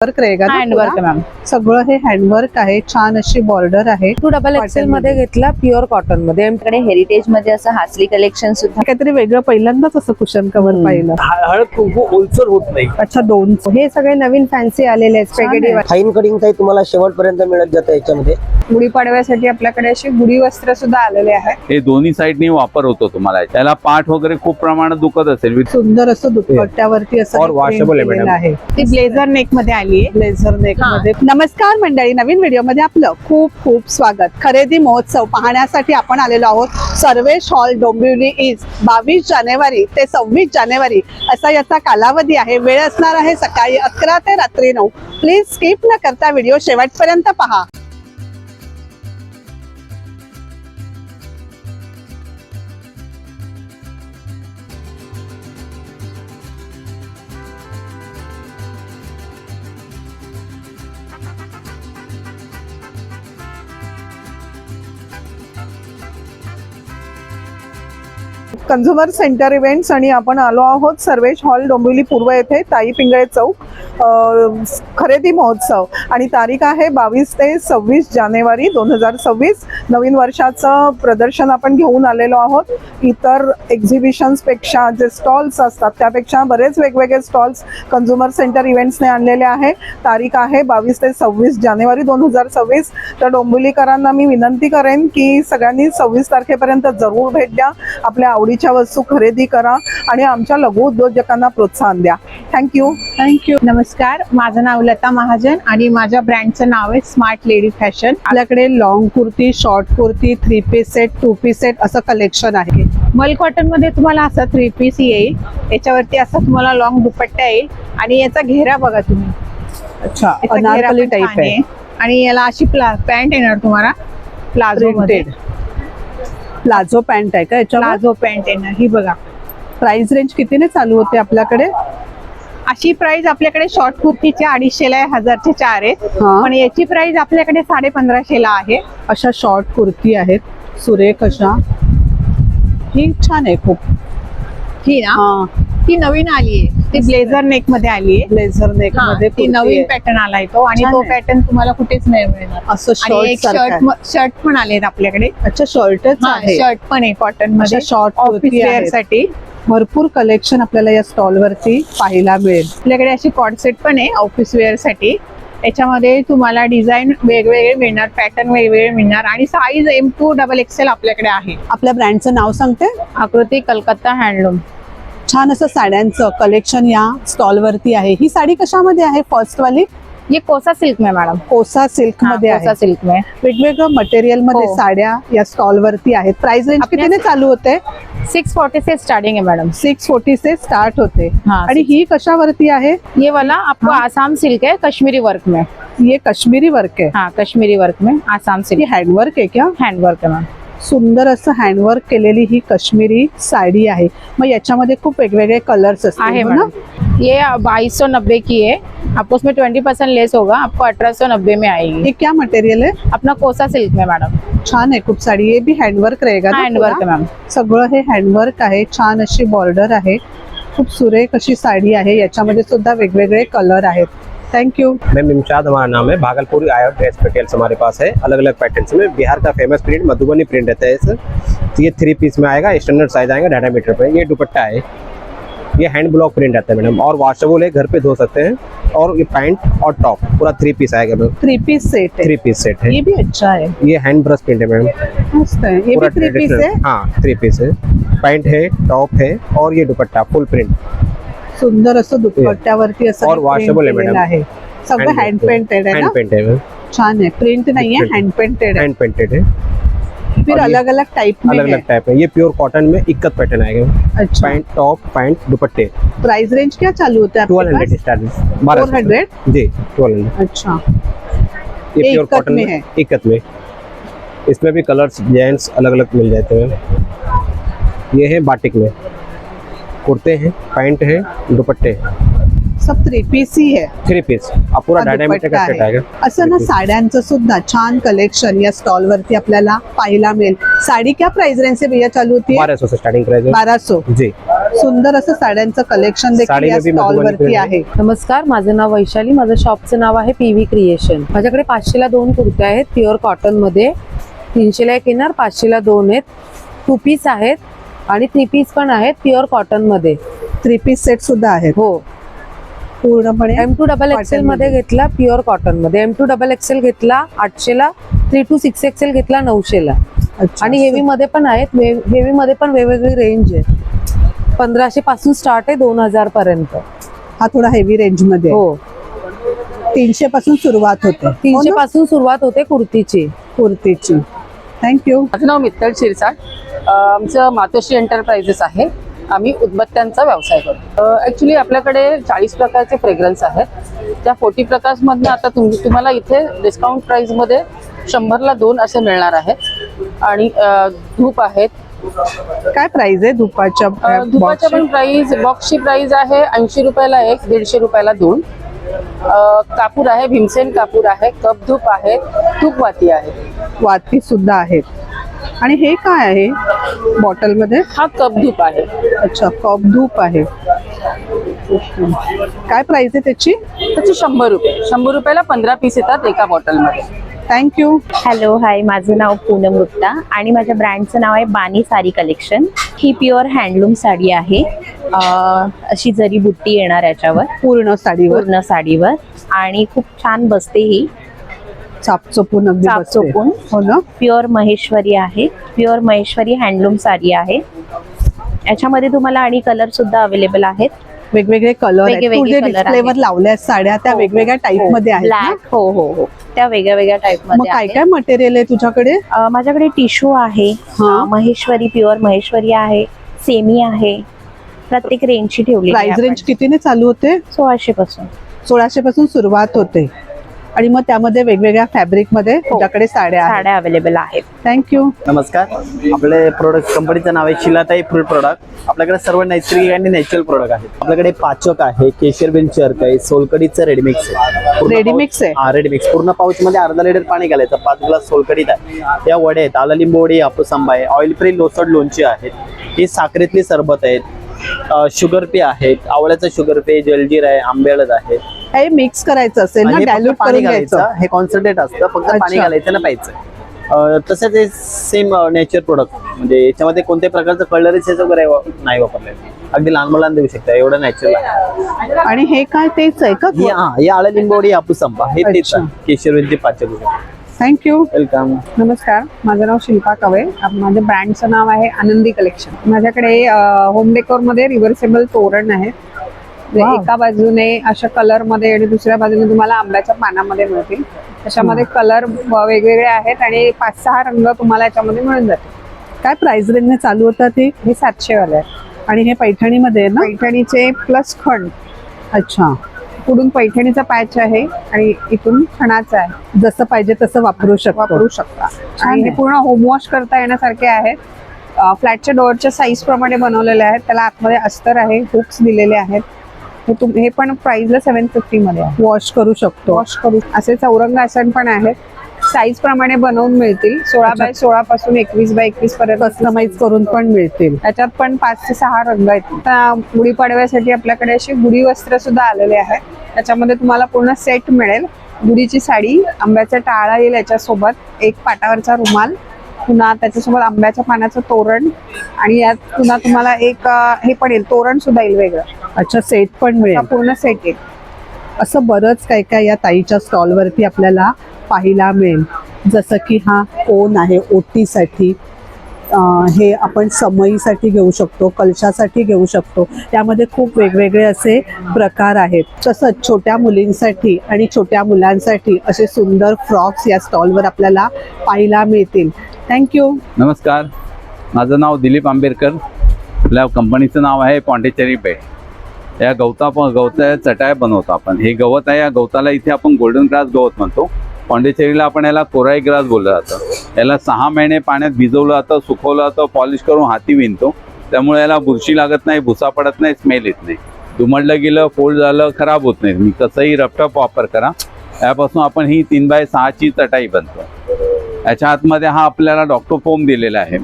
Work रहेगा ना handwork पूरा? मॅम. सगळं हे हँडवर्क आहे, छान अशी बॉर्डर आहे. 2 XL मध्ये घेतला प्युअर कॉटन मध्ये. आमच्याकडे हेरिटेज मध्ये असं हासली कलेक्शन सुद्धा काहीतरी वेगळं पहिल्यांदाच असं कुशन कव्हर पाहिलं. हळद कुंकू ओलसर होत नाही. अच्छा, दोन हे सगळे नवीन फॅन्सी आलेले आहेत. स्पेगेटी फाईन कटिंग काही तुम्हाला शेवटपर्यंत मिळत जातं याच्यामध्ये. गुढीपाडव्यासाठी आपल्याकडे असे गुढी वस्त्र सुद्धा आलेले आहेत. हे दोन्ही साईडनी वापर होतो तुम्हाला. त्याला पाठ वगैरे खूप प्रमाणात दुखत असेल. सुंदर असं दुपट्ट्यावरती असं और print washable आहे केलेलं मॅडम. आहे. ती ब्लेझर नेक मध्ये आली आहे. ब्लेझर नेक मध्ये. नमस्कार मंडळी, नवीन व्हिडिओ मध्ये आपलं खूप खूप स्वागत. खरेदी महोत्सव पाहण्यासाठी आपण आलेलो आहोत सर्वेश हॉल डोंबिवली इज. 22 जानेवारी ते 26 जानेवारी असा याचा कालावधी आहे. वेळ असणार आहे सकाळी 11 ते रात्री 9. प्लीज स्किप न करता व्हिडिओ शेवटपर्यंत पहा. कंझ्युमर सेंटर इव्हेंट्स आणि आपण आलो आहोत सर्वेश हॉल डोंबिवली पूर्व येथे, ताई पिंगळे चौक. खरेदी महोत्सव आणि तारीख आहे 22 ते 26 जानेवारी 2026. नवीन वर्षाचं प्रदर्शन आपण घेऊन आलेलो आहोत. इतर एक्झिबिशन्स पेक्षा जे स्टॉल्स असतात त्यापेक्षा बरेच वेगवेगळे स्टॉल्स कंझ्युमर सेंटर इव्हेंट्सने आणलेले आहे. तारीख आहे 22 ते 26 जानेवारी 2026. तर डोंबिवलीकरांना मी विनंती करेन की सगळ्यांनी 26 तारखेपर्यंत जरूर भेट द्या, आपल्या आवडीच्या वस्तू खरेदी करा आणि आमच्या लघु उद्योजकांना प्रोत्साहन द्या. थँक्यू. थँक्यू. नमस्कार, माझं नाव लता महाजन आणि माझ्या ब्रँडचं नाव आहे स्मार्ट लेडी फॅशन. आपल्याकडे long kurti, short kurti, 3 piece set, 2 piece set असं कलेक्शन आहे. मल कॉटन मध्ये तुम्हाला असं 3 पीस येईल. याच्यावरती असं तुम्हाला लॉंग दुपट्टा येईल आणि याचा घेरा बघा तुम्ही. अच्छा, याचा घेरा अनारकली पण टाइप छान आहे. आणि याला अशी पॅन्ट येणार तुम्हाला प्लाझो मध्ये. प्लाझो पॅन्ट आहे का याच्यावर? प्लाझो पॅन्ट येणार. ही बघा, प्राइस रेंज कितीने चालू होते आपल्याकडे? अशी प्राइस आपल्याकडे शॉर्ट कुर्तीची 250 आहे, 1000चे 4 आहेत. हा. पण याची प्राइस आपल्याकडे 1550 ला आहे. अशा शॉर्ट कुर्ती आहेत, सुरेख अशा. ही छान आहे खूप. ही ना, हा, ती नवीन आली आहे. ती ब्लेझर नेक मध्ये आली आहे. ब्लेझर नेक मध्ये ती कुर्ती नवीन आहे. पॅटर्न आलाय तो आणि छान तो आहे. पॅटर्न तुम्हाला कुठेच नाही मिळणार. असं आणि एक शॉर्ट सारखं आहे. शर्ट पण आले आपल्याकडे. अच्छा, शॉर्टच आहे. शर्ट पण आहे कॉटन मध्ये, अशा शॉर्ट ऑफिस कुर्ती वेअर आहेत. साठी. भरपूर कलेक्शन आपल्याला या स्टॉल वरती पाहायला मिळेल. आपल्याकडे अशी कॉर्ड सेट पण आहे ऑफिस वेअर साठी. याच्यामध्ये तुम्हाला डिझाईन वेगवेगळे मिळणार, पॅटर्न वेगवेगळे मिळणार आणि साईज M2 XXL आपल्याकडे आहे. आपल्या ब्रँडचं नाव सांगते. आकृती कलकत्ता हँडलूम. छान असं साड्यांचं कलेक्शन या स्टॉल वरती आहे. ही साडी कशामध्ये आहे? फर्स्ट वाली ये कोसा सिल्क में मॅडम. कोसा सिल्क मध्ये आहे. कोसा सिल्क में वेगवेगळं मटेरियल मध्ये हो. साड्या या स्टॉल वरती आहेत. प्राइस रेंज आपल्या- कितीने चालू होते? 640 से स्टार्टिंग है मैडम. 640 से स्टार्ट होते. हाँ, आणि ही कशावरती आहे? ये वाला आपको आसाम सिल्क है, कश्मीरी वर्क में. ये कश्मीरी वर्क आहे. हाँ, कश्मीरी वर्क में आसाम ही सिल्क हँडवर्क आहे क्या? हँडवर्क है मैम. सुंदर असं हँडवर्क केलेली ही कश्मीरी साडी आहे. मग याच्यामध्ये खूप वेगवेगळे कलर्स आहे असतात ना? मैडम. ये 2290 की है. आपको उसमें 20% लेस होगा, आपको 1890 में आएगी. हे क्या मटेरियल आहे? अपना कोसा सिल्क में मैडम. छान आहे खूप साडी. हे भी हँडवर्क रहेगा ना हँडवर्क पूरा? है मैम. सगळं हे हँडवर्क आहे. छान अशी बॉर्डर आहे. खूप सुरेख अशी साडी आहे. याच्यामध्ये सुद्धा वेगवेगळे कलर आहेत. थँक्यू. मैम इमशाद हमारा नाम है, भागलपुरी आया ड्रेस मटेरियल्स हमारे पास है अलग अलग पैटर्न्स में. बिहार का फेमस प्रिंट मधुबनी प्रिंट रहता है सर. तो ये 3 पीस में आएगा, स्टैंडर्ड साइज आएगा 1.5 मीटर पे. ये दुपट्टा है, ये हैंड ब्लॉक प्रिंट आता है मैडम और वॉशेबल है, घर पे धो सकते हैं. और ये पैंट और टॉप पूरा 3 पीस आएगा मैम. 3 पीस सेट है. 3 पीस सेट है. ये भी अच्छा है, ये हैंड ब्रश प्रिंट है मैडम. मस्त है. ये भी 3 पीस है. हाँ 3 पीस है. पैंट है, टॉप है और ये दुपट्टा फुल प्रिंट. सुंदर असं दुपट्ट्यावरती असं और print washable है केलेलं मैडम. आहे. सगळं हँड पेंटेड आहे हैंड ना? पेंट है मैम. छान आहे. प्रिंट नाही आहे, Print. हँड पेंटेड आहे. हैंड पेंटेड है. फिर और ये अलग अलग टाइप में अलग है. अलग टाइप है. ये प्योर कॉटन में इक्कत पैटर्न आएगा. अच्छा. पैंट, टॉप, पैंट, दुपट्टे. प्राइस रेंज क्या चालू होता है आपके 1200 पास? स्टार्ट. 400? जी 1200. अच्छा. ये ये प्योर इक्कत कॉटन में में है. इक्कत में. इसमें भी कलर्स डिजाइंस अलग अलग मिल जाते हैं. ये है बाटिक में, कुर्ते हैं, पैंट है, दुपट्टे हैं. सब 3 पीस ही है. 3 पीस. अब पूरा हा 2.5 मीटर दुपट्टा का सेट आहे. आएगा. असं ना 3 पीस. साड्यांचं सुद्धा छान कलेक्शन या स्टॉल वरती आपल्याला पाहायला मिळेल. साडी क्या प्राइस रेंज से भैया चालू होती है? 1200 से स्टार्टिंग प्राइस है. 1200. जी सुंदर असं साड्यांचं कलेक्शन देखील साडी या में भी स्टॉल मधुबनी वरती print आहे. नमस्कार, माझं नाव वैशाली. माझं शॉपचं नाव आहे PV क्रिएशन. माझ्याकडे 500ला 2 कुर्त्या आहेत प्युअर कॉटन मध्ये. 300ला 1 येणार, 500ला 2 आहेत. 2 पीस आहेत आणि 3 पीस पण आहेत प्युअर कॉटन मध्ये. 3 पीस सेट सुद्धा आहेत हो, पूर्णपणे. M2 XXL Cotton मध्ये घेतला प्युअर कॉटन मध्ये. M2 XXL घेतला 800ला, 3 to 6 XL घेतला 900ला. अच्छा. आणि हेवी मध्ये पण आहेत. हेवी मध्ये पण वेगवेगळी रेंज आहे. 1500 पासून स्टार्ट आहे 2000 पर्यंत. हा थोडा हेवी रेंज मध्ये आहे. हो, 300 पासून सुरुवात होते 300 पासून सुरुवात होते कुर्तीची. कुर्तीची. थँक्यू. माझं नाव मित्तल शिरसाट. आमचं मातोश्री एंटरप्राइजेस आहे. आम्ही उदबत्त्यांचा व्यवसाय करतो. ॲक्च्युली आपल्याकडे 40 प्रकारचे फ्रेग्रन्स आहेत. त्या 40 प्रकाशमधनं आता तुम्हाला इथे डिस्काउंट प्राईजमध्ये 100ला 2 असे मिळणार आहेत. आणि धूप आहेत. काय प्राइस आहे धुपाच्या धुपाच्या box पण प्राईज, बॉक्सची प्राईज आहे 80 रुपयाला 1, 150 रुपयाला 2. कापूर आहे, भीमसेन कापूर आहे, कप धूप आहे, धूपवाती आहे. ची? वाती सुद्धा आहेत. आणि हे काय आहे बॉटल मध्ये? हा कप धूप आहे. अच्छा, कप धूप आहे. ओके. काय प्राइस आहे त्याची? त्याची 100 रुपये. 100 रुपयाला 15 पीस येतात एका बॉटलमध्ये. थँक्यू. हॅलो, हाय, माझं नाव पूनम गुप्ता आणि माझ्या ब्रँडचं नाव आहे बानी साडी कलेक्शन. ही प्युअर हँडलूम साडी आहे. अशी जरी बुट्टी येणार याच्यावर पूर्ण साडीवर पूर्ण साडीवर आणि खूप छान बसते. ही चापचोपून अगदी बसते. चापचोपून. हो ना. प्युअर महेश्वरी आहे. प्युअर महेश्वरी हँडलूम साडी आहे. याच्यामध्ये तुम्हाला आणि कलर सुद्धा अवेलेबल आहेत. वेगवेगळे कलर आहेत. वेगवेगळे तुझे color डिस्प्लेवर आहेत. लावल्या आहेत साड्या त्या वेगवेगळ्या टाइप मध्ये आहेत ना? ब्लॅक, हो हो हो, त्या वेगळ्या वेगळ्या टाइप मग मध्ये काय आहेत. काय मटेरियल आहे तुझ्याकडे? माझ्याकडे टिश्यू आहे, हा. महेश्वरी प्युअर महेश्वरी आहे, सेमी आहे. प्रत्येक रेंजची ठेवली प्राइस रेंज कितीने चालू होते? 1600 पासून. 1600 पासून सुरुवात होते. आणि मग त्यामध्ये वेगवेगळ्या फॅब्रिक मध्ये तुझ्याकडे साड्या आहेत. साड्या अवेलेबल आहेत. थँक्यू. नमस्कार. आपले प्रोडक्ट कंपनीचं नाव आहे शिलाताई फूड प्रोडक्ट. आपल्याकडे सर्व नैसर्गिक आणि नॅचरल प्रोडक्ट आहेत. आपल्याकडे पाचक आहे, केशरबेन चर्क आहे, सोलकडीचं रेडीमिक्स आहे. पूर्ण रेडीमिक्स आहे? हा, रेडीमिक्स. पूर्ण पाऊच मध्ये अर्धा लिटर पाणी घालायचं, 5 ग्लास सोलकडीत आहे. त्या वडे आहेत, आला लिंबू वडी, हापूस आंबा आहे, ऑइल फ्री लोसड लोणची आहेत. ही साखरेतली सरबत आहेत. शुगर पे आहेत, आवळ्याचं शुगर पे, जलजीर आहे, आंबेळच आहे. हे मिक्स करायचं असेल ना, आणि फक्त डायल्यूट पाणी करून घालायचं. घ्यायचं. हे कॉन्सन्ट्रेट असतं, फक्त पाणी अच्छा. घालायचं ना प्यायचं. तसंच हे सेम नेचर प्रोडक्ट, म्हणजे याच्यामध्ये कोणत्याही प्रकारचं कलरीसेस वगैरे नाही वापरलेलं. अगदी लहान मुलांना देऊ शकता, एवढं नॅचरल आहे. आणि हे काय तेच आहे का? ही आळा लिंबोडी, हापूस आंबा हे तेच अच्छा. आहे. केशरवेलची पाचक. थँक्यू. वेलकम. नमस्कार, माझं नाव शिल्पा कवे. माझ्या ब्रँडचं नाव आहे आनंदी कलेक्शन. माझ्याकडे होम डेकोर मध्ये रिव्हर्सेबल तोरण आहे. जे Wow. एका बाजूने अशा कलर मध्ये आणि दुसऱ्या बाजूने तुम्हाला आंब्याच्या पानामध्ये मिळतील. त्याच्यामध्ये कलर वेगवेगळे आहेत आणि 5-6 रंग तुम्हाला याच्यामध्ये मिळून जातील. काय प्राइस रेंजने चालू होतात हे? हे 700 वाले आहे. आणि हे पैठणीमध्ये आहे ना? पैठणीचे प्लस खण. अच्छा. पुढून पैठणीचा पॅच आहे आणि इथून खणाचा आहे. जसं पाहिजे तसं वापरू शकतो. वापरू शकता. छान आणि हे आहे. पूर्ण होम वॉश करता येण्यासारखे आहेत. फ्लॅटच्या डोअरच्या साईज प्रमाणे बनवलेले आहेत. त्याला आतमध्ये अस्तर आहे, हुक्स दिलेले आहेत. हे पण प्राइसला 750 मध्ये आहे. वॉश करू शकतो. वॉश करू. असे चौरंग आसन पण आहेत. साईज प्रमाणे बनवून मिळतील. 16x16 पासून 21x21 पर्यंत कस्टमाइज करून पण मिळतील. त्याच्यात पण 5 ते 6 रंग आहेत. आता गुढीपाडव्यासाठी आपल्याकडे अशी गुढी वस्त्र सुद्धा आलेले आहेत. त्याच्यामध्ये तुम्हाला पूर्ण सेट मिळेल. गुढीची साडी, आंब्याचा टाळा येईल याच्यासोबत, एक पाटावरचा रुमाल, पुन्हा त्याच्यासोबत आंब्याच्या पानाचं तोरण आणि यात पुन्हा तुम्हाला एक हे पण येईल, तोरण सुद्धा येईल वेगळं. अच्छा, सेट पण हा मिळेल. पूर्ण सेट येईल. असं बरंच काय काय या ताईच्या स्टॉल वरती आपल्याला पाहायला मिळेल. जसं की हा कोन आहे ओटीसाठी. हे आपण समईसाठी घेऊ शकतो, कलशासाठी घेऊ शकतो. त्यामध्ये खूप वेगवेगळे असे प्रकार आहेत. तसंच छोट्या मुलींसाठी आणि छोट्या मुलांसाठी असे सुंदर फ्रॉक्स या स्टॉलवर आपल्याला पाहायला मिळतील. थँक्यू. नमस्कार, माझं नाव दिलीप आंबेडकर. आपल्या कंपनीचं नाव आहे पॉंडिचेरी बेड. या गवता चटाया बनवतो आपण. हे गवत आहे, या गवताला इथे आपण गोल्डन ग्रास गवत म्हणतो. पॉंडिचेरीला आपण याला कोराई ग्रास बोललं जातं. याला 6 महिने पाण्यात भिजवलं जातं, सुकवलं जातं, पॉलिश करून हाती विणतो. त्यामुळे याला बुरशी लागत नाही, भुसा पडत नाही, स्मेल येत नाही. दुमडलं गेलं, फोल्ड झालं, खराब होत नाही. मी कसंही रफटफ वापर करा. यापासून आपण ही 3x6ची चटाई बनतो. याच्या आतमध्ये हा आपल्याला डॉक्टर फोम दिलेला आहे.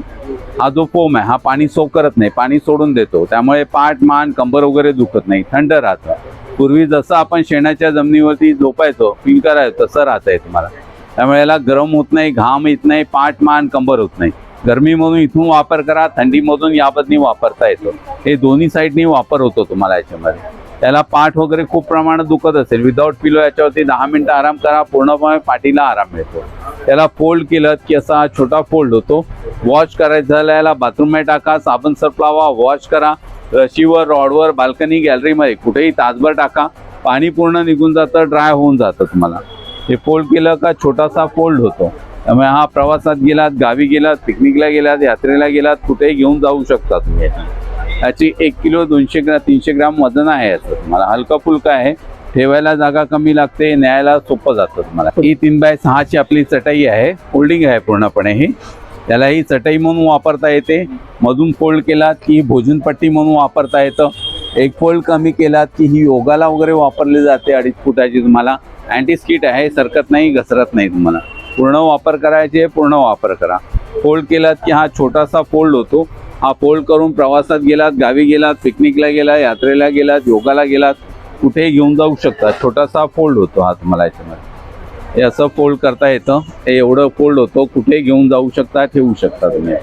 हा जो फोम आहे हा पाणी सोक करत नाही, पाणी सोडून देतो, त्यामुळे पाठ मान कंबर वगैरे दुखत नाही, थंड राहतं. पूर्वी जसं आपण शेणाच्या जमिनीवरती झोपायचो फील करायचो तसं राहतंय तुम्हाला. त्यामुळे याला गरम होत नाही, घाम येत नाही, पाठ मान कंबर होत नाही. गरमीमधून इथून वापर करा, थंडीमधून याबद्दल वापरता येतो. हे दोन्ही साईडनी वापर होतो तुम्हाला याच्यामध्ये. त्याला पाठ वगैरे खूप प्रमाणात दुखत असेल, विदाऊट पिलो याच्यावरती 10 मिनिटं आराम करा, पूर्णपणे पाठीला आराम मिळतो. त्याला फोल्ड केलं की असा छोटा फोल्ड होतो. वॉश करायचं झालं याला बाथरूममध्ये टाका, साबण सर्फ लावा, वॉश करा. रशीवर, रॉडवर, बाल्कनी, गॅलरीमध्ये कुठेही तासभर टाका, पाणी पूर्ण निघून जातं, ड्राय होऊन जातं तुम्हाला. हे फोल्ड केलं का छोटासा फोल्ड होतो. त्यामुळे हा प्रवासात गेलात, गावी गेलात, पिकनिकला गेलात, यात्रेला गेलात, कुठेही घेऊन जाऊ शकता तुम्ही. याची 1 किलो 200 ग्रॅम 300 ग्रॅम वजन आहे याचं. तुम्हाला हलका फुलका आहे, ठेवायला जागा कमी लागते, न्यायला सोपं जातं तुम्हाला. ही 3x6ची आपली चटई आहे, फोल्डिंग आहे पूर्णपणे. ही त्याला ही चटई म्हणून वापरता येते. मधून फोल्ड केलात की भोजनपट्टी म्हणून वापरता येतं. एक फोल्ड कमी केलात की ही योगाला वगैरे वापरली जाते. 2.5 फुटाची तुम्हाला अँटी स्किट आहे, सरकत नाही, घसरत नाही. तुम्हाला पूर्ण वापर करायचे, पूर्ण वापर करा. फोल्ड केलात की हा छोटासा फोल्ड होतो. हा फोल्ड करून प्रवासात गेलात, गावी गेलात, पिकनिकला गेलात, यात्रेला गेलात, योगाला गेलात, कुठेही घेऊन जाऊ शकता. छोटासा फोल्ड होतो हा तुम्हाला याच्यामध्ये. हे असं फोल्ड करता येतं. हे एवढं फोल्ड होतो, कुठेही घेऊन जाऊ शकता, ठेवू शकता तुम्ही.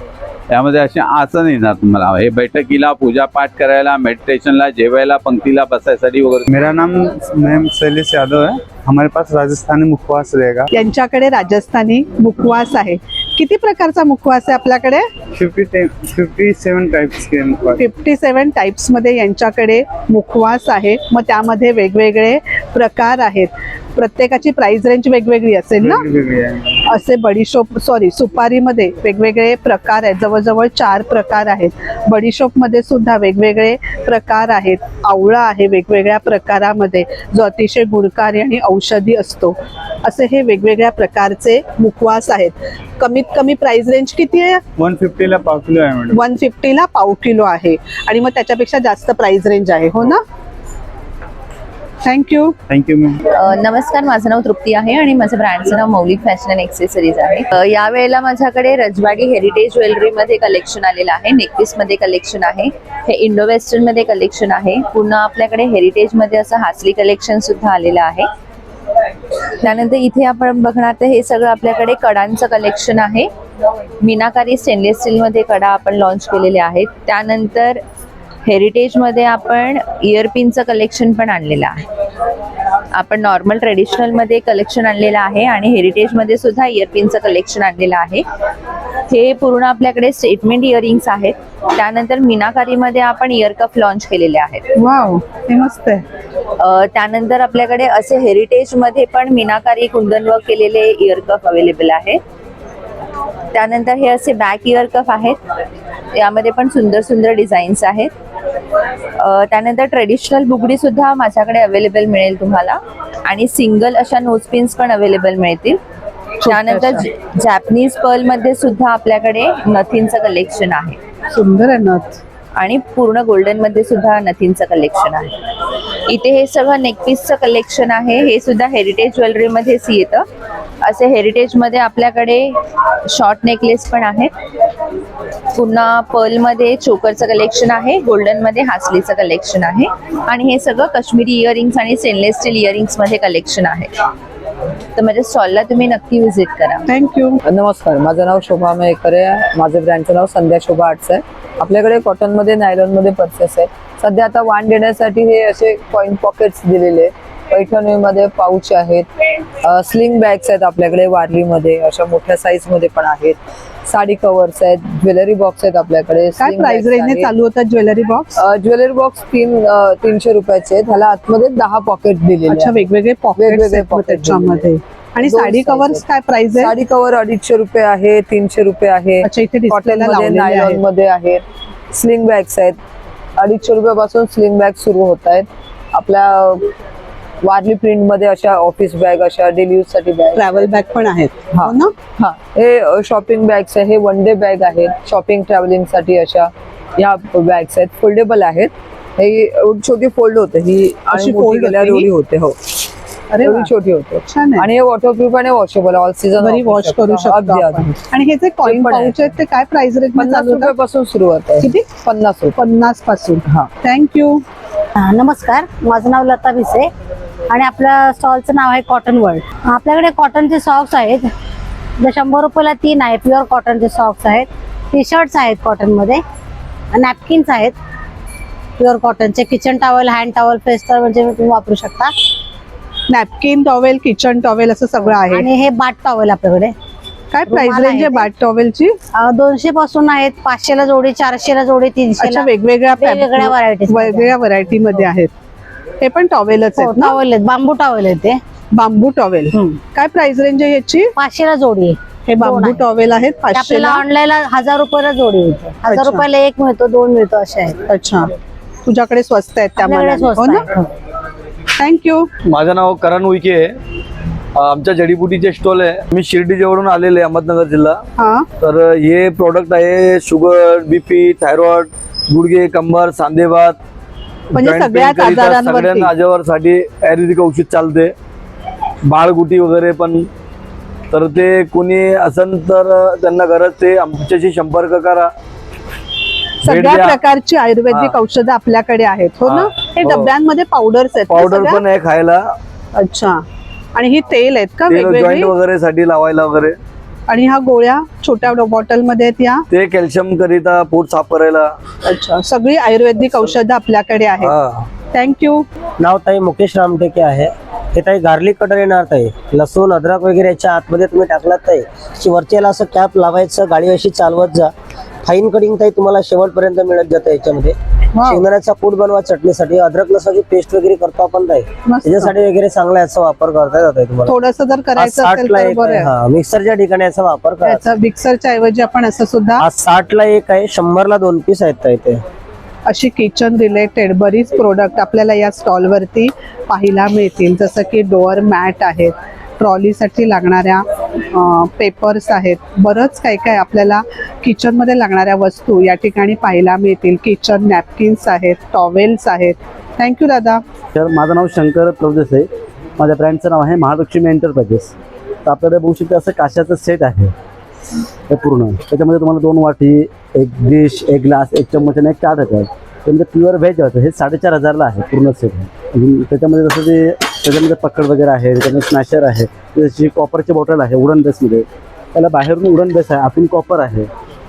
त्यामध्ये असे आसन येणार तुम्हाला. हे बैठकीला, पूजापाठ करायला, मेडिटेशनला, जेवायला, पंक्तीला बसायसाठी वगैरे. मेरा नाम मैम शैलेश यादव है. हमारे पास राजस्थानी मुखवास रहेगा. यांच्याकडे राजस्थानी मुखवास आहे. किती प्रकारचा मुखवास आहे आपल्याकडे? 57 टाइप्स के मुखवास. 57 टाइप्स मध्ये यांच्याकडे मुखवास आहे. मग त्यामध्ये वेगवेगळे प्रकार आहेत. प्रत्येकाची प्राइस रेंज वेगवेगळी असेल ना? असे बडीशोप सुपारीमध्ये वेगवेगळे प्रकार आहेत. जवळजवळ 4 प्रकार आहेत. बडीशोपमध्ये सुद्धा वेगवेगळे प्रकार आहेत. आवळा आहे वेगवेगळ्या प्रकारामध्ये, जो अतिशय गुणकारी आणि औषधी असतो. असे हे वेगवेगळ्या प्रकारचे मुखवास आहेत. कमीत कमी प्राइस रेंज किती आहे? 150 ला पाव किलो आहे मॅडम. 150 ला पाव किलो आहे. आणि मग त्याच्यापेक्षा जास्त प्राइस रेंज आहे, हो ना? थँक्यू. Thank you ma'am. नमस्कार, माझं नाव तृप्ती आहे आणि माझं ब्रँडचं नाव मौलिक फॅशन अँड एक्सेसरीज आहे. यावेळेला माझ्याकडे रजवाडी हेरिटेज ज्वेलरीमध्ये कलेक्शन आलेलं आहे. नेकपीसमध्ये कलेक्शन आहे. हे इंडो वेस्टर्नमध्ये कलेक्शन आहे. पुन्हा आपल्याकडे हेरिटेजमध्ये असं हासली कलेक्शन सुद्धा आलेलं आहे. त्यानंतर इथे आपण बघणार तर हे सगळं आपल्याकडे कडांचं कलेक्शन आहे. मीनाकारी स्टेनलेस स्टीलमध्ये कडा आपण लॉन्च केलेले आहेत. त्यानंतर हेरिटेजमध्ये आपण इयरपिनचं कलेक्शन पण आणलेलं आहे. आपण नॉर्मल ट्रेडिशनलमध्ये कलेक्शन आणलेलं आहे आणि हेरिटेजमध्ये सुद्धा इयरपिनचं कलेक्शन आणलेलं आहे. हे पूर्ण आपल्याकडे स्टेटमेंट इयरिंग्स आहेत. त्यानंतर मीनाकारीमध्ये आपण इयर कफ लॉन्च केलेले आहेत. वाव, हे मस्त आहे. त्यानंतर आपल्याकडे असे हेरिटेजमध्ये पण मीनाकारी कुंदन वर्क केलेले इयर कफ अवेलेबल आहे. त्यानंतर हे असे बॅक इयर कफ आहेत. यामध्ये पण सुंदर सुंदर डिझाईन्स आहेत. त्यानंतर ट्रेडिशनल बुगडी सुद्धा माझ्याकडे अवेलेबल मिळेल तुम्हाला आणि सिंगल अशा नोजपिन्स पण अवेलेबल मिळतील. त्यानंतर जॅपनीज पर्ल मध्ये सुद्धा आपल्याकडे नथींचं कलेक्शन आहे. सुंदर आहे नथ. आणि पूर्ण गोल्डन मध्ये सुद्धा नथींचं कलेक्शन आहे. इथे हे सगळं नेकपीसचं कलेक्शन आहे. हे सुद्धा हेरिटेज ज्वेलरी मध्येच येतं. असे हेरिटेज मध्ये आपल्याकडे शॉर्ट नेकलेस पण आहेत. पुन्हा पर्ल मध्ये चोकरचं कलेक्शन आहे. गोल्डन मध्ये हासलीचं कलेक्शन आहे. आणि हे सगळं काश्मीरी इयरिंग्स आणि स्टेनलेस स्टील इयरिंग्स मध्ये कलेक्शन आहे. तर माझ्या स्टॉलला तुम्ही नक्की व्हिजिट करा. थँक्यू. नमस्कार, माझं नाव शोभा मयेकर आहे. माझं ब्रँडचं नाव संध्या शोभा आर्ट्स आहे. आपल्याकडे कॉटनमध्ये, नायलॉनमध्ये पर्सेस आहे. सध्या आता वाण देण्यासाठी हे असे कॉइन पॉकेट्स दिलेले आहेत. पैठणीमध्ये पाऊच आहेत. स्लिंग बॅग्स आहेत आपल्याकडे वारलीमध्ये, अशा मोठ्या साईज मध्ये पण आहेत. साडी कव्हर्स आहेत. ज्वेलरी बॉक्स आहेत आपल्याकडे. काय प्राइस रेंजने चालू होतात ज्वेलरी बॉक्स? ज्वेलरी बॉक्स 300 रुपयाचे आहेत. ह्याला आतमध्ये 10 पॉकेट दिलेले अच्छा, आहेत. वेगवेगळे वेगवेगळे पॉकेट pocket त्याच्यामध्ये. आणि दोन साडी size कव्हर्स आहेत. काय प्राइस आहे? साडी कव्हर 250 रुपये आहे, 300 रुपये आहे. अच्छा, इथे डिस्प्लेला कॉटनमध्ये, लावलेले नायलॉन आहेत. मध्ये आहेत. स्लिंग बॅग्स आहेत. 250 रुपयापासून स्लिंग बॅग सुरू होत आहेत. आपल्या वारली प्रिंट मध्ये अशा ऑफिस बॅग, अशा डेली यूज साठी बॅग, ट्रॅव्हल बॅग पण आहेत, हा. हो ना? हा, हे शॉपिंग बॅग्स आहे. हे वन डे बॅग आहेत. शॉपिंग ट्रॅव्हलिंग साठी अशा या बॅग्स आहेत. फोल्डेबल आहेत. हे छोटी फोल्ड होते, ही अशी आणि fold मोठी केल्यावर होते ही? एवढी होते. हो, अरे एवढी वा. छोटी होते छान आहे. आणि हे वॉटरप्रूफ आणि वॉशेबल ऑल सीझन घरी वॉश करू शकतो आपण. आणि हे जे कॉइन पण आहे. पाऊच आहेत ते काय प्राइस रेट 50 रुपयापासून सुरुवात आहे. किती? 50 रुपये. 50 पासून. हा. थँक्यू. नमस्कार, माझं नाव लता भिसे आणि आपल्या स्टॉलचं नाव आहे कॉटन वर्ल्ड. आपल्याकडे कॉटनचे सॉक्स आहेत, जे 100 रुपयाला 3 आहे. प्युअर कॉटनचे सॉक्स आहेत, टी शर्ट्स आहेत कॉटनमध्ये, नॅपकिन्स आहेत प्युअर कॉटनचे, kitchen towel, hand towel, face towel म्हणजे तुम्ही वापरू शकता. नॅपकिन टॉवेल, किचन टॉवेल असं सगळं आहे. आणि हे बाट टॉवेल आपल्याकडे काय प्राइस रुमाल रेंज आहे आहे ते. बाट टॉवेलची? 200 पासून आहेत, 500 ला जोडी, 400 ला जोडी, 300 अच्छा, ला. वेगवेगळ्या वेगवेगळ्या varieties मध्ये. वेगवेगळ्या व्हरायटी मध्ये आहेत. हे पण टॉवेलच आहेत ना? टॉवेल आहेत, बांबू टॉवेल आहेत ते. बांबू टॉवेल. काय प्राइस रेंज आहे याची? 500 ला जोडी आहे. हे बांबू आहे. टॉवेल आहेत ते 500 आपल्याला ला. ऑनलाईनला 1000 रुपयाला जोडी मिळते. 1000 अच्छा. रुपयाला एक मिळतो, 2 मिळतो, असे आहेत. अच्छा, तुझ्याकडे स्वस्त आहेत त्यामुळे. आपल्याकडे हो स्वस्त ना? आहे. थँक्यू. माझं नाव करण उईके आहे. आमच्या जडीबुटीचे स्टॉल आहे. मी शिर्डीजवळून आलेले आहे, अहमदनगर जिल्हा. हा. तर हे प्रोडक्ट आहे शुगर, बीपी, थायरॉइड, गुडघे, कंबर, सांधेवात, म्हणजे joint pain सगळ्याच करिता आजारांवरती. सगळ्या आजारांसाठी आयुर्वेदिक औषध चालते. बाळगुटी वगैरे पण. तर ते कोणी असन तर त्यांना गरज ते आमच्याशी संपर्क करा. भेट सगळ्या द्या. प्रकारची आयुर्वेदिक हा. औषधं आपल्याकडे आहेत. हो ना? हा. हे हो. डब्यांमध्ये पावडर्स आहेत ना पावडर सगळ्या? पण आहे खायला. अच्छा. आणि ही तेल आहेत का जॉईंट वेगवेगळी? वगैरे साठी लावायला वगैरे. आणि ह्या गोळ्या छोट्या बॉटल मध्ये आहेत या? ते कॅल्शियम करिता, पोट साफ करायला. अच्छा, सगळी आयुर्वेदिक औषधं आपल्याकडे आहेत. हा. थँक्यू. नाव ताई मुकेश रामटेके आहे. हे ताई गार्लिक कटर येणार ताई. लसूण, अद्रक वगैरे याच्या आतमध्ये तुम्ही टाकलात ताई. वरच्याला असं कॅप लावायचं, गाडी अशी चालवत जा. फाईन कटिंग ताई तुम्हाला शेवटपर्यंत मिळत जातं याच्यामध्ये. शेंगदाण्याचा कूट बनवा चटणीसाठी. अद्रक लसूणची पेस्ट वगैरे करतो आपण ताई, त्याच्यासाठी वगैरे चांगला याचा वापर करता येतो तुम्हाला. थोडस जर करायचं असेल तर बरं आहे. हा, मिक्सरच्या ठिकाणी याचा वापर करायचा. याचा मिक्सरच्या ऐवजी आपण असं सुद्धा. आज 60 ला एक आहे, 100 ला 2 पीस आहेत ताई ते. अशी किचन रिलेटेड बरीच प्रोडक्ट आपल्याला या स्टॉल वरती पाहायला मिळतील. जसं की डोअर मॅट आहेत, ट्रॉलीसाठी लागणाऱ्या पेपर्स आहेत, बरंच काय काय आपल्याला किचनमध्ये लागणाऱ्या वस्तू या ठिकाणी पाहायला मिळतील. किचन नॅपकिन्स आहेत, टॉवेल्स आहेत. थँक्यू दादा. तर माझं नाव शंकर प्रभुदेसाई आहे. माझ्या ब्रँडचं नाव आहे महालक्ष्मी एंटरप्राइजेस. तर आपल्याकडे बघू शकता असं काशाचं सेट आहे हे पूर्ण. त्याच्यामध्ये तुम्हाला 2 वाटी, एक डिश, एक ग्लास, एक चम्मच आणि एक ताट येतं. त्यामध्ये प्युअर व्हेज होतं. हे 4,500 ला आहे पूर्ण सेट. त्याच्यामध्ये जसं ते त्याच्यामध्ये पकड वगैरे आहे, त्याच्यामध्ये स्मॅशर आहे, त्याची कॉपरची बॉटल आहे वुडन बेसमध्ये. त्याला बाहेरून वुडन बेस आहे, आतून कॉपर आहे.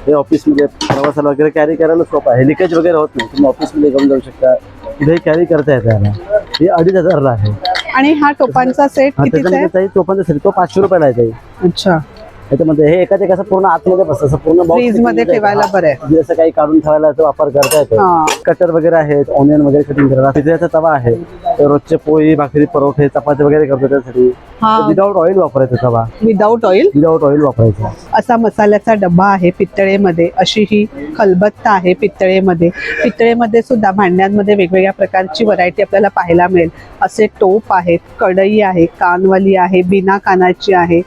हे ऑफिसमध्ये प्रवासाला वगैरे कॅरी करायला सोपं आहे. लिकेज वगैरे होत नाही. तुम्ही ऑफिसमध्ये घेऊन जाऊ शकता, कुठेही कॅरी करता येतं याला. हे 2,500 ला आहे. आणि हा टोपांचा सेट कितीचा आहे? त्याच्यामध्ये चोपांचा सेट तो 500 रुपयाला आहे. अच्छा. त्याच्यामध्ये हे एकाच असं पूर्ण आतमध्ये बसतं, असं पूर्ण box फ्रीज मध्ये ठेवायला बरं आहे. म्हणजे असं काही काढून ठेवायला याचा वापर करता येतो. हा. कटर वगैरे आहेत, ऑनियन वगैरे कटिंग करायला. पिझ्झाचा तवा आहे, रोजचे पोळी, भाकरी, परोठे, चपाती वगैरे करतो त्यासाठी. विदाउट ऑइल वापरायचा तवा. Without oil? विदाउट ऑइल वापरायचा. असा मसाल्याचा डब्बा आहे पितळेमध्ये. अशी ही खलबत्ता आहे पितळेमध्ये. पितळेमध्ये सुद्धा भांड्यांमध्ये वेगवेगळ्या प्रकारची व्हरायटी आपल्याला पाहायला मिळेल. असे टोप आहेत, कढई आहे, कानवाली आहे, बिना कानाची आहे.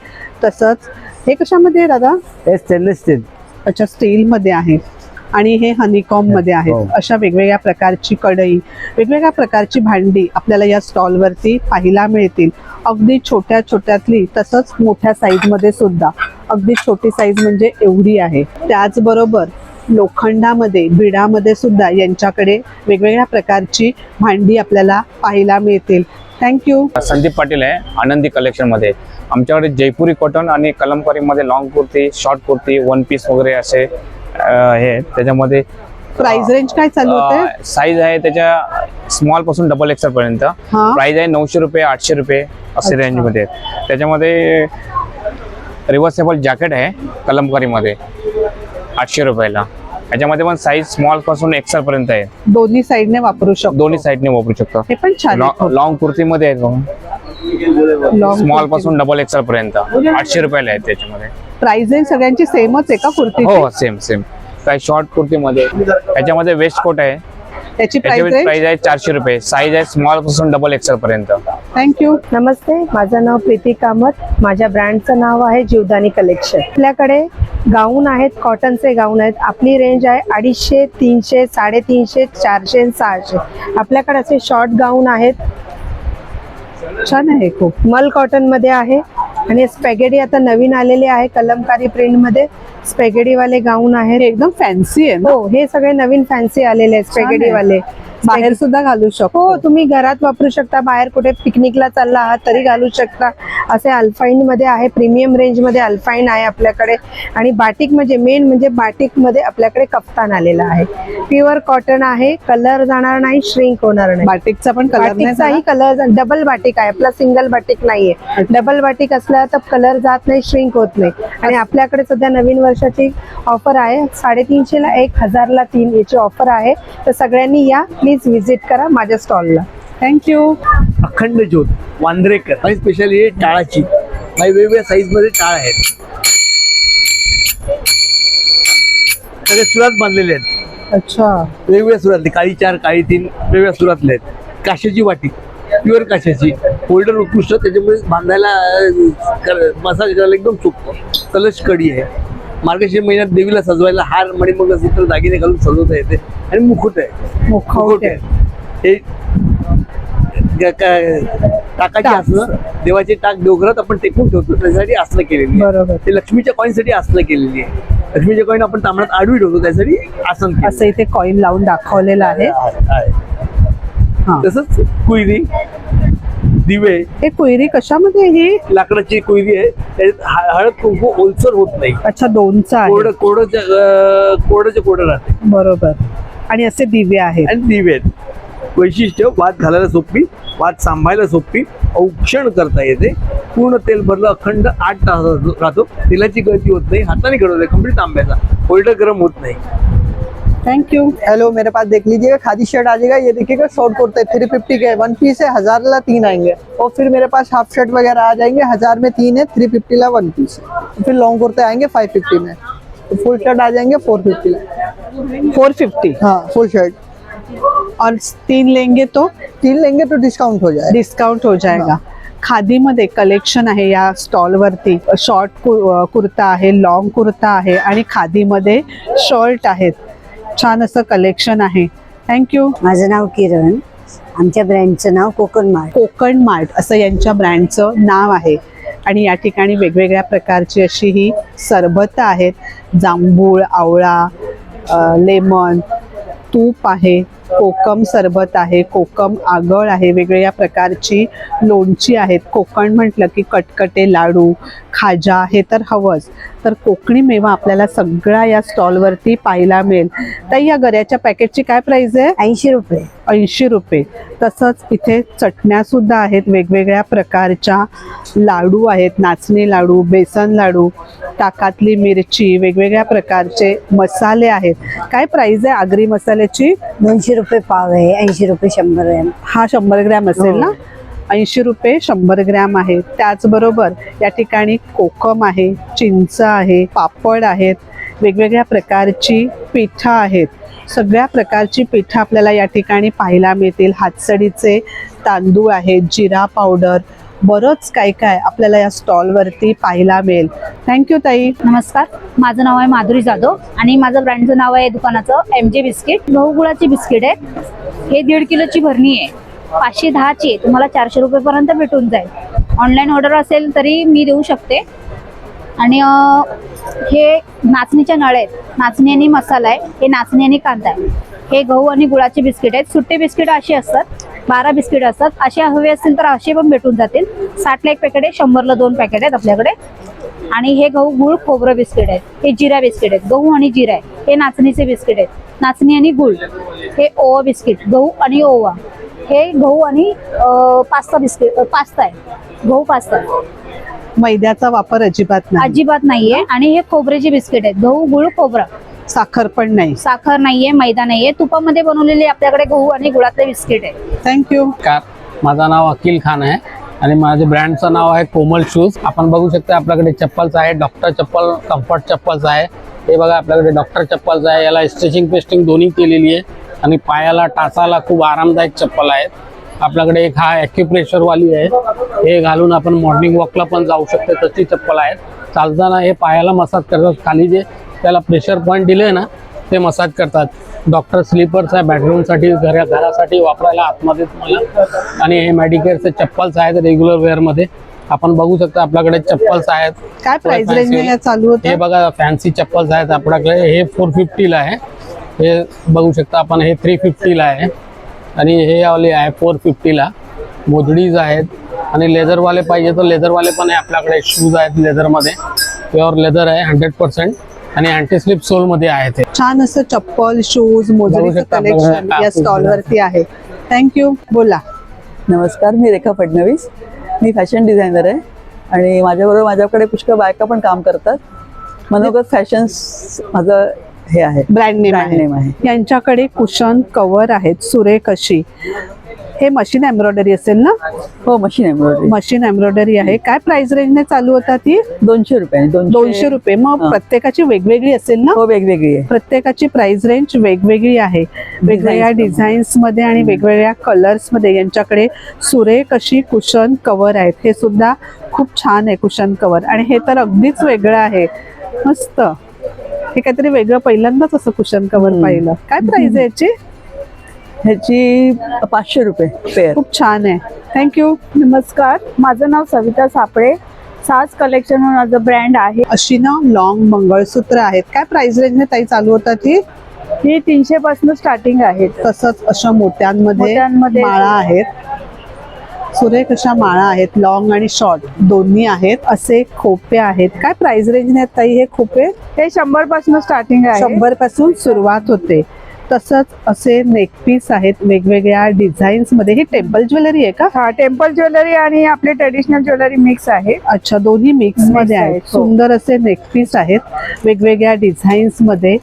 तसंच हे कशामध्ये आहे दादा? हे स्टेनलेस स्टील. अच्छा, स्टीलमध्ये आहे. आणि हे हनीकॉम मध्ये आहेत. अशा वेगवेगळ्या प्रकारची कढई, वेगवेगळ्या प्रकारची भांडी आपल्याला या स्टॉलवरती पाहायला मिळतील. अगदी छोट्या छोट्यातली, तसंच मोठ्या साईजमध्ये सुद्धा. अगदी छोटी साईज म्हणजे एवढी आहे. त्याचबरोबर लोखंडामध्ये, बिडामध्ये सुद्धा यांच्याकडे वेगवेगळ्या प्रकारची भांडी आपल्याला पाहायला मिळतील. थँक्यू. संदीप पाटील आहे, आनंदी कलेक्शन मध्ये. आमच्याकडे जयपुरी कॉटन आणि कलमकारी मध्ये long kurti, short kurti, 1 piece वगैरे असे हे. त्याच्यामध्ये प्राइस रेंज काय चालू होते? साईज आहे त्याच्या स्मॉल पासून डबल एक्सेल पर्यंत. प्राइस आहे 900 रुपये, 800 रुपये असे रेंज मध्ये. त्याच्यामध्ये रिव्हर्सेबल जॅकेट आहे कलमकारी मध्ये 800 रुपयाला. याच्यामध्ये पण साईज स्मॉल पासून एक्सेल पर्यंत आहे. दोन्ही साईडने वापरू शकतो. दोन्ही साईडने वापरू शकतो. हे पण छान आहे. लॉंग कुर्ती मध्ये आहेत बघा, स्मॉल पासून डबल एक्सेल पर्यंत 800 रुपयाला आहेत. त्याच्यामध्ये प्राइस रेंज सगळ्यांची सेमच आहे का कुर्ती? हो, सेम सेम. काय शॉर्ट कुर्ती मध्ये याच्यामध्ये वेस्ट कोट आहे. त्याची प्राइस आहे 400 रुपये. साईज आहे स्मॉल पासून डबल एक्सेल पर्यंत. थँक्यू. नमस्ते, माझं नाव प्रीती कामत. माझ्या ब्रँडचं नाव आहे जीवदानी कलेक्शन. आपल्याकडे गाऊन आहेत, कॉटनचे गाऊन आहेत. आपली रेंज आहे 250, 300, 350, 400, 600. आपल्याकडे असे शॉर्ट गाऊन आहेत, छान आहे खूप. मल कॉटन मध्ये आहे आणि स्पॅगेटी आता नवीन आलेले आहे कलमकारी प्रिंट मध्ये. स्पॅगेटी वाले गाऊन आहेत. एकदम फॅन्सी आहे ना. हो, हे सगळे नवीन फॅन्सी आलेले आहेत स्पॅगेटी वाले. बाहेर सुद्धा घालू शकतो. हो, तुम्ही घरात वापरू शकता, बाहेर कुठे पिकनिकला चालला आहात तरी घालू शकता. असे अल्फाईन मध्ये आहे, प्रीमियम रेंज मध्ये अल्फाईन आहे आपल्याकडे. आणि बाटिक म्हणजे मेन म्हणजे बाटिक मध्ये आपल्याकडे कफ्तान आलेला आहे. प्युअर कॉटन आहे, कलर जाणार नाही, श्रिंक होणार नाही. बाटिकचा पण कलर नाही बाटिकचाही कलर डबल बाटिक आहे, आपला सिंगल बाटिक नाहीये. डबल बाटिक असला तर कलर जात नाही, श्रिंक होत नाही. आणि आपल्याकडे सध्या नवीन वर्षाची ऑफर आहे, 350 ला 1, 1000 ला 3 याची ऑफर आहे. तर सगळ्यांनी या, प्लीज विजिट करा माझ्या स्टॉलला. थँक्यू. अखंड ज्योत वांद्रेकर आणि स्पेशली टाळाची वेगवेगळ्या साईज मध्ये टाळ आहेत. सगळे सुरात बांधलेले आहेत. अच्छा. वेगवेगळ्या सुरातले, काळी 4 काळी 3 वेगवेगळ्या सुरातले आहेत. काशाची वाटी, प्युअर काशाची, होल्डर उत्कृष्ट, त्याच्यामुळे बांधायला मसाज करायला एकदम सोपं. कलश कडी आहे. मार्गशीर्ष महिन्यात देवीला सजवायला हार मणी मग असेल तर दागिने घालून सजवता येते. आणि मुकुट आहे, मुकुट आहे. हे टाकाची आसनं, देवाचे टाक देवघरात आपण टेकून ठेवतो त्यासाठी आसनं केलेली आहे. बरोबर. ते लक्ष्मीच्या कॉईन साठी आसनं केलेली आहे. लक्ष्मीच्या कॉईन आपण तांबड्यात आडवी ठेवतो त्यासाठी आसन केलेलं असं इथे कॉइन लावून दाखवलेलं आहे. तसंच कुयरी, दिवे. हे कुयरी कशामध्ये? ही लाकडाची कुयरी आहे, त्याच्यात हळद कुंकू ओलसर होत नाही. अच्छा, 2चा आहे. कोरडचे कोरड राहते. बरोबर. आणि असे दिवे आहेत. आणि दिवे आहेत. वैशिष्ट्य, वात घालायला सोपी, वात सांभाळायला सोपी, औक्षण करता येते. पूर्ण तेल भरलं अखंड 8 तास राहतो. तेलाची गळती होत नाही, हाताने घडवलं कंप्लीट तांब्याचा, होल्डर गरम होत नाही. Thank you. हेलो, मेरे पास देख लीजिएगा खादी शर्ट आ जाएगा. ये देखिएगा शॉर्ट कुर्ता है, 350 के 1 पीस है, 1000 ला 3 आएंगे. और फिर मेरे पास हाफ शर्ट वगैरह आ जाएंगे, 1000 में 3 है, 350 ला 1 पीस है. फिर लॉन्ग कुर्ते आएंगे 550 में. तो फुल शर्ट आ जाएंगे 450 ला. 450. हाँ, फुल शर्ट. और 3 लेंगे तो? 3 लेंगे तो डिस्काउंट हो जाएगा. डिस्काउंट हो जाएगा. खादी मध्ये कलेक्शन आहे या स्टॉल वरती. शॉर्ट कुर्ता आहे, लॉन्ग कुर्ता आहे आणि खादी मध्ये शर्ट आहेत. छान असं कलेक्शन आहे. थँक्यू. माझं नाव किरण, आमच्या ब्रँडचं नाव कोकण मार्ट. कोकण मार्ट असं यांच्या ब्रँडचं नाव आहे. आणि या ठिकाणी वेगवेगळ्या प्रकारची अशी ही सरबतं आहेत. जांभूळ, आवळा, लेमन, तूप आहे, कोकम सरबत आहे, कोकम आगळ आहे, वेगवेगळ्या प्रकारची लोणची आहेत. कोकण म्हटलं की कटकटे, लाडू, खाजा हे तर हवंच. तर कोकणी मेवा आपल्याला सगळा या स्टॉलवरती पाहायला मिळेल. तर या गऱ्याच्या पॅकेटची काय प्राइस आहे? 80 रुपये. 80 रुपये. तसंच इथे चटण्या सुद्धा आहेत, वेगवेगळ्या प्रकारच्या लाडू आहेत, नाचणी लाडू, बेसन लाडू, ताकातली मिरची, वेगवेगळ्या प्रकारचे मसाले आहेत. काय प्राइस आहे आगरी मसाल्याची? 200 रुपये पाव आहे, 80 रुपये 100 ग्रॅम. हा 100 ग्रॅम असेल ना? 80 रुपये 100 ग्रॅम आहे. त्याचबरोबर या ठिकाणी कोकम आहे, चिंच आहे, पापड आहेत, वेगवेगळ्या प्रकारची पिठं आहेत. सगळ्या प्रकारची पिठं आपल्याला या ठिकाणी पाहायला मिळतील. हातसडीचे तांदूळ आहेत, जिरा पावडर, बरंच काय काय आपल्याला या स्टॉलवरती पाहायला मिळेल. थँक्यू ताई. नमस्कार, माझं नाव आहे माधुरी जाधव आणि माझं ब्रँडचं नाव आहे दुकानाचं MJ बिस्किट. गहू गुळाची बिस्किट आहेत. हे 1.5 किलोची भरणी आहे, 510ची आहे. तुम्हाला 400 रुपयेपर्यंत भेटून जाईल. ऑनलाईन ऑर्डर असेल तरी मी देऊ शकते. आणि हे नाचणीच्या नळ आहेत, नाचणी आणि मसाला आहे, हे नाचणी आणि कांदा आहे. हे गहू आणि गुळाचे बिस्किट आहेत. सुट्टे बिस्किट असे असतात, 12 बिस्किट असतात. असे हवे असतील तर असे पण भेटून जातील. 60ला 1 पॅकेट आहे, 100ला 2 पॅकेट आहेत आपल्याकडे. आणि हे गहू गुळ खोबरं बिस्किट आहेत. हे जिरा बिस्किट आहेत, गहू आणि जिरा आहे. हे नाचणीचे बिस्किट आहेत, नाचणी आणि गुळ. हे ओवा बिस्किट, गहू आणि ओवा. हे गहू आणि पास्ता बिस्किट, पास्ता आहे, गहू पास्ता. मैद्याचा वापर अजिबात नाही. अजिबात नाहीये. आणि हे खोबऱ्याचे बिस्किट आहेत, गहू गुळ खोबरं. साखर पण नाही. साखर नाहीये, मैदा नाहीये. तुपामध्ये बनवलेले आपल्याकडे गहू आणि गुळातले बिस्किट आहे. थँक्यू. माझं नाव अखिल खान आहे आणि माझ्या ब्रँडचं नाव आहे कोमल शूज. आपण बघू शकता आपल्याकडे चप्पल्स आहे, डॉक्टर चप्पल, कम्फर्ट चप्पल्स आहे. हे बघा आपल्याकडे डॉक्टर चप्पल्स आहे. याला स्ट्रेचिंग पेस्टिंग दोन्ही केलेली आहे आणि पायाला टाचाला खूप आरामदायक चप्पल आहेत. आपल्याकडे एक हा ॲक्युप्रेशर वाली आहे, हे घालून आपण मॉर्निंग वॉकला पण जाऊ शकतो, तशी चप्पल आहेत. चालताना हे पायाला मसाज करतात. खाली जे त्याला प्रेशर पॉईंट दिले ना ते मसाज करतात। डॉक्टर स्लीपर्स आहे बेडरूमसाठी, घरासाठी वापरायला आतमध्ये तुम्हाला। आणि हे मेडिकेअरचे चप्पल्स आहेत रेग्युलर वेअरमध्ये, आपण बघू शकता आपल्याकडे चप्पल्स आहेत। काय प्राइस रेंज में चालू होतं? हे बघा फॅन्सी चप्पल्स आहेत आपल्याकडे, हे 450 ला आहे। हे बघू शकता आपण, हे 350 ला आहे आणि हे वाले आहे 450 ला। मोजडीज आहेत आणि लेदरवाले पाहिजे तर लेदरवाले पण आहे आपल्याकडे। शूज आहेत लेदरमध्ये, प्युअर लेदर आहे 100% आणि अँटी स्लिप सोल मध्ये आहे ते। छान असं चप्पल, शूज, मोजडीचं शकता कलेक्शन आपल्याकडे या स्टॉल वरती आहे। थँक्यू, बोला। नमस्कार, मी रेखा फडणवीस, मी फॅशन डिझायनर आहे आणि माझ्याबरोबर माझ्याकडे पुष्कळ बायका पण काम करतात। मनोगत फॅशन्स माझं हे आहे, ब्रँड नेम आहे। यांच्याकडे कुशन कव्हर आहेत सुरेख अशी। हे मशीन एम्ब्रॉयडरी असेल ना? हो, मशीन एम्ब्रॉयडरी। मशीन एम्ब्रॉयडरी आहे। काय प्राइस रेंजने चालू होता ती? 200 रुपये। 200 रुपये। मग प्रत्येकाची वेगवेगळी असेल ना? हो, वेगवेगळी आहे। प्रत्येकाची प्राइस रेंज वेगवेगळी आहे, वेगवेगळ्या डिझाईन्स मध्ये आणि वेगवेगळ्या कलर्स मध्ये। यांच्याकडे सुरेख अशी कुशन कव्हर आहेत, हे सुद्धा खूप छान आहे कुशन कव्हर। आणि हे तर अगदीच वेगळं आहे, मस्त। हे काहीतरी वेगळं, पहिल्यांदाच असं कुशन कव्हर पाहिलं। काय प्राइस आहे याची? ह्याची 500 रुपये पेअर। खूप छान आहे, थँक्यू। नमस्कार, माझं नाव सविता सापळे, साज कलेक्शन म्हणून माझं ब्रँड आहे। अशी ना लॉंग मंगळसूत्र आहेत। काय प्राइस रेंजने ताई चालू होता ती? ही 300 पासून स्टार्टिंग आहे। तसंच अशा मोत्यांमध्ये माळा आहेत, सुरेख अशा माळा आहेत, लॉंग आणि शॉर्ट दोन्ही आहेत। असे खोपे आहेत। काय प्राइस रेंजने आहेत ताई हे खोपे? हे 100 पासून स्टार्टिंग आहे। 100 पासून सुरुवात होते। तसंच असे नेकपीस आहेत वेगवेगळ्या डिझाईन्स मध्ये। ही टेम्पल ज्वेलरी आहे का? हा, टेम्पल ज्वेलरी आणि आपली ट्रेडिशनल ज्वेलरी मिक्स आहे। अच्छा, दोन्ही मिक्स मध्ये आहेत। सुंदर असे नेकपीस आहेत वेगवेगळ्या डिझाईन्स मध्ये।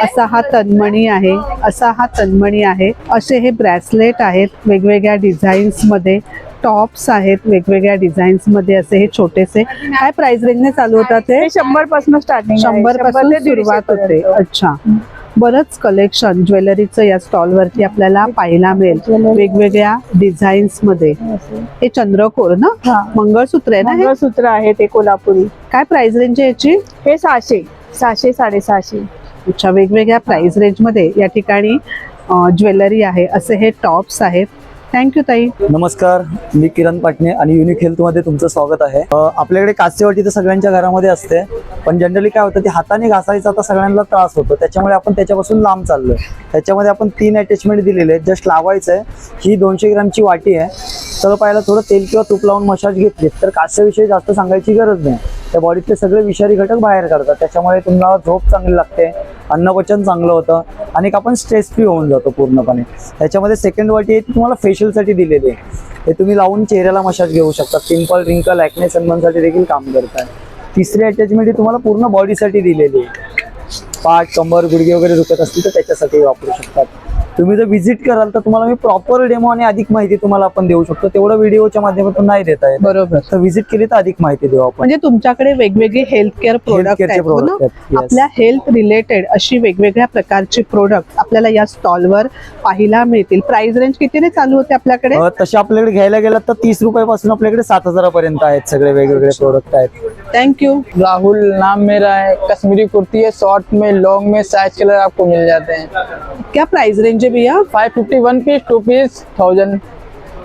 असा हा तन्मणी आहे, असा हा तन्मणी आहे। असे हे ब्रेसलेट आहेत वेगवेगळ्या डिझाईन्स मध्ये। टॉप्स आहेत वेगवेगळ्या डिझाईन्स मध्ये असे हे छोटेसे। काय प्राइस रेंजने चालू होतात ते? 100 पासून स्टार्टिंग, 100 पासून सुरुवात होते। अच्छा, बरंच कलेक्शन ज्वेलरीचं या स्टॉल वरती आपल्याला पाहायला मिळेल वेगवेगळ्या डिझाईन्स मध्ये। हे चंद्रकोर ना? मंगळसूत्र आहे ना? मंगळसूत्र आहे ते कोल्हापुरी। काय प्राइस रेंज आहे याची? हे 600, 600-650। अच्छा, वेगवेगळ्या प्राइस रेंज मध्ये या ठिकाणी ज्वेलरी आहे। असे हे टॉप्स आहेत। थँक्यू ताई। नमस्कार, मी किरण पाटणे आणि युनिक हेल्थमध्ये तुमचं स्वागत आहे। आपल्याकडे काचेवाटी तर सगळ्यांच्या घरामध्ये असते, पण जनरली काय होतं ते हाताने घासायचा आता सगळ्यांना त्रास होतो, त्याच्यामुळे आपण त्याच्यापासून लांब चाललोय। त्याच्यामध्ये आपण 3 अटॅचमेंट दिलेले आहेत, जस्ट लावायचं आहे। ही 200 ग्रॅमची वाटी आहे। तर पाहिलं थोडं तेल किंवा तूप लावून मसाज घेतली तर काचेविषयी जास्त सांगायची गरज नाही। त्या बॉडीतले सगळे विषारी घटक बाहेर काढतात, त्याच्यामुळे तुम्हाला झोप चांगली लागते, अन्नपचन चांगलं होतं आणि आपण स्ट्रेस फ्री होऊन जातो पूर्णपणे। त्याच्यामध्ये सेकंड वाटी आहे ती तुम्हाला फेशियलसाठी दिलेली आहे। हे तुम्ही लावून चेहऱ्याला मसाज घेऊ शकता, पिंपल, रिंकल, ॲक्ने, सनबर्नसाठी देखील काम करतात। तिसरी अटॅचमेंट ही तुम्हाला पूर्ण बॉडीसाठी दिलेली आहे। पाठ, कंबर, गुडघे वगैरे दुखत असतील तर त्याच्यासाठी वापरू शकतात। तुम्ही जर व्हिजिट कराल तर तुम्हाला मी प्रॉपर डेमो आणि अधिक माहिती तुम्हाला आपण देऊ शकतो, तेवढं व्हिडिओच्या माध्यमातून नाही देता येत। बरोबर, तर व्हिजिट केली तर अधिक माहिती देऊ आपण। म्हणजे तुमच्याकडे वेगवेगळे हेल्थ केअर प्रोडक्ट आहेत ना? आपल्या हेल्थ रिलेटेड अशी वेगवेगळ्या प्रकारची प्रोडक्ट आपल्याला या स्टॉलवर पाहायला मिळतील। प्राइस रेंज कितीने चालू होते आपल्याकडे? तसे आपल्याकडे घ्यायला गेला तर 30 रुपयापासून आपल्याकडे 7000 पर्यंत आहेत, सगळे वेगवेगळे प्रोडक्ट आहेत। Thank you. राहुल नाम मेरा है। कश्मीरी कुर्ती है, शॉर्ट में, लॉन्ग में, साइज कलर आपको मिल जाते हैं। क्या प्राइस रेंज है भैया? 550 1 पीस, 2 पीस 1000।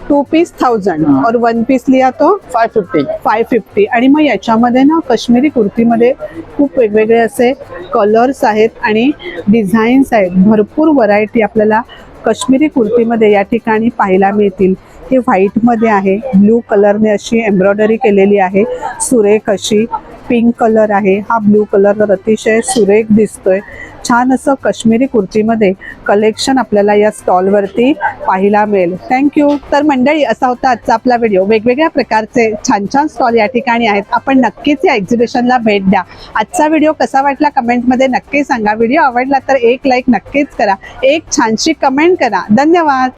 2 पीस 1000 और 1 पीस लिया तो 550। आणि मग याच्यामध्ये ना काश्मीरी कुर्तीमध्ये खूप वेगवेगळे असे कलर्स आहेत आणि डिझाईन्स आहेत। भरपूर व्हरायटी आपल्याला काश्मीरी कुर्तीमध्ये या ठिकाणी पाहायला मिळतील। हे व्हाईटमध्ये आहे, ब्लू कलरने अशी एम्ब्रॉयडरी केलेली आहे, सुरेख अशी। पिंक कलर आहे, हा ब्लू कलर तर अतिशय सुरेख दिसतोय। छान असं काश्मीरी कुर्तीमध्ये कलेक्शन आपल्याला या स्टॉलवरती पाहायला मिळेल। थँक्यू। तर मंडळी, असा होता आजचा आपला व्हिडिओ। वेगवेगळ्या प्रकारचे छान छान स्टॉल या ठिकाणी आहेत, आपण नक्कीच या एक्झिबिशनला भेट द्या। आजचा व्हिडिओ कसा वाटला कमेंटमध्ये नक्की सांगा। व्हिडिओ आवडला तर एक लाईक नक्कीच करा, एक छानशी कमेंट करा। धन्यवाद।